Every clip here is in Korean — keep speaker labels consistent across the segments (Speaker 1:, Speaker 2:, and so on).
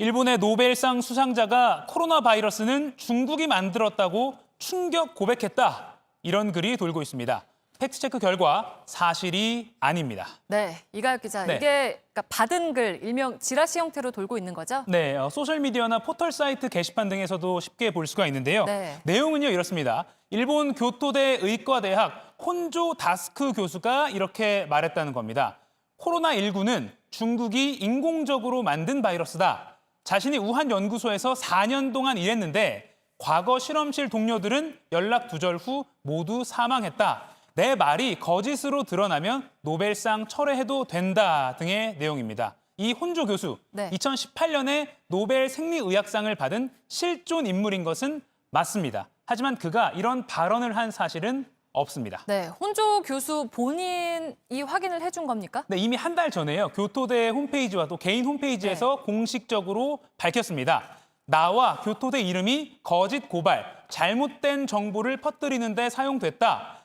Speaker 1: 일본의 노벨상 수상자가 코로나 바이러스는 중국이 만들었다고 충격 고백했다. 이런 글이 돌고 있습니다. 팩트체크 결과 사실이 아닙니다.
Speaker 2: 네, 이가혁 기자,
Speaker 1: 네.
Speaker 2: 이게 그러니까 받은 글, 일명 지라시 형태로 돌고 있는 거죠?
Speaker 1: 네, 소셜미디어나 포털 사이트 게시판 등에서도 쉽게 볼 수가 있는데요.
Speaker 2: 네.
Speaker 1: 내용은요 이렇습니다. 일본 교토대 의과대학 혼조 다스크 교수가 이렇게 말했다는 겁니다. 코로나19는 중국이 인공적으로 만든 바이러스다. 자신이 우한 연구소에서 4년 동안 일했는데 과거 실험실 동료들은 연락 두절 후 모두 사망했다. 내 말이 거짓으로 드러나면 노벨상 철회해도 된다 등의 내용입니다. 이 혼조 교수,
Speaker 2: 네.
Speaker 1: 2018년에 노벨 생리의학상을 받은 실존 인물인 것은 맞습니다. 하지만 그가 이런 발언을 한 사실은 없습니다.
Speaker 2: 네, 혼조 교수 본인이 확인을 해준 겁니까?
Speaker 1: 네, 이미 한 달 전에요. 교토대 홈페이지와 또 개인 홈페이지에서 공식적으로 밝혔습니다. 나와 교토대 이름이 거짓 고발, 잘못된 정보를 퍼뜨리는 데 사용됐다.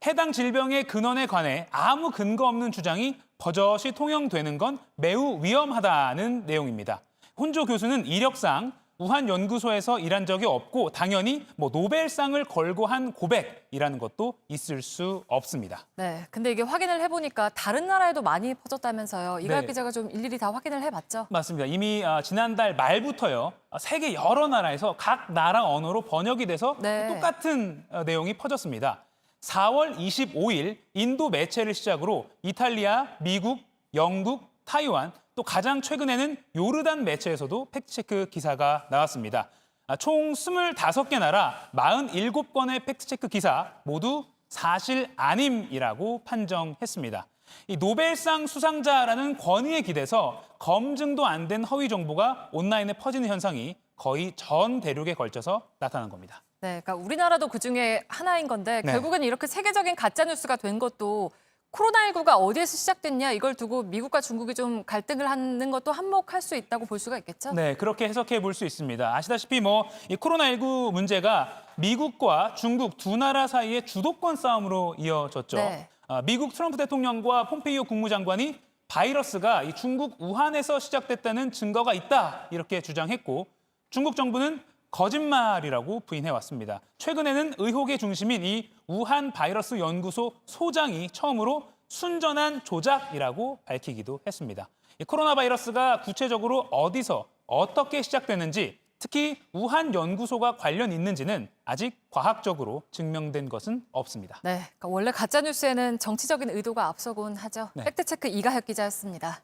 Speaker 1: 해당 질병의 근원에 관해 아무 근거 없는 주장이 버젓이 통용되는 건 매우 위험하다는 내용입니다. 혼조 교수는 이력상 우한 연구소에서 일한 적이 없고 당연히 노벨상을 걸고 한 고백이라는 것도 있을 수 없습니다.
Speaker 2: 네, 근데 이게 확인을 해보니까 다른 나라에도 많이 퍼졌다면서요. 이가혁
Speaker 1: 네.
Speaker 2: 기자가 좀 일일이 다 확인을 해봤죠?
Speaker 1: 맞습니다. 이미 지난달 말부터요. 세계 여러 나라에서 각 나라 언어로 번역이 돼서
Speaker 2: 네.
Speaker 1: 똑같은 내용이 퍼졌습니다. 4월 25일 인도 매체를 시작으로 이탈리아, 미국, 영국, 타이완, 또 가장 최근에는 요르단 매체에서도 팩트체크 기사가 나왔습니다. 총 25개 나라 47건의 팩트체크 기사 모두 사실 아님이라고 판정했습니다. 이 노벨상 수상자라는 권위에 기대서 검증도 안 된 허위 정보가 온라인에 퍼지는 현상이 거의 전 대륙에 걸쳐서 나타난 겁니다.
Speaker 2: 네, 그러니까 우리나라도 그중에 하나인 건데
Speaker 1: 네.
Speaker 2: 결국엔 이렇게 세계적인 가짜 뉴스가 된 것도 코로나19가 어디에서 시작됐냐 이걸 두고 미국과 중국이 좀 갈등을 하는 것도 한몫할 수 있다고 볼 수가 있겠죠?
Speaker 1: 네, 그렇게 해석해 볼 수 있습니다. 아시다시피 이 코로나19 문제가 미국과 중국 두 나라 사이의 주도권 싸움으로 이어졌죠.
Speaker 2: 네.
Speaker 1: 미국 트럼프 대통령과 폼페이오 국무장관이 바이러스가 이 중국 우한에서 시작됐다는 증거가 있다 이렇게 주장했고 중국 정부는 거짓말이라고 부인해왔습니다. 최근에는 의혹의 중심인 이 우한 바이러스 연구소 소장이 처음으로 순전한 조작이라고 밝히기도 했습니다. 이 코로나 바이러스가 구체적으로 어디서 어떻게 시작됐는지 특히 우한 연구소가 관련 있는지는 아직 과학적으로 증명된 것은 없습니다.
Speaker 2: 네, 그러니까 원래 가짜 뉴스에는 정치적인 의도가 앞서곤 하죠.
Speaker 1: 네.
Speaker 2: 팩트체크 이가혁 기자였습니다.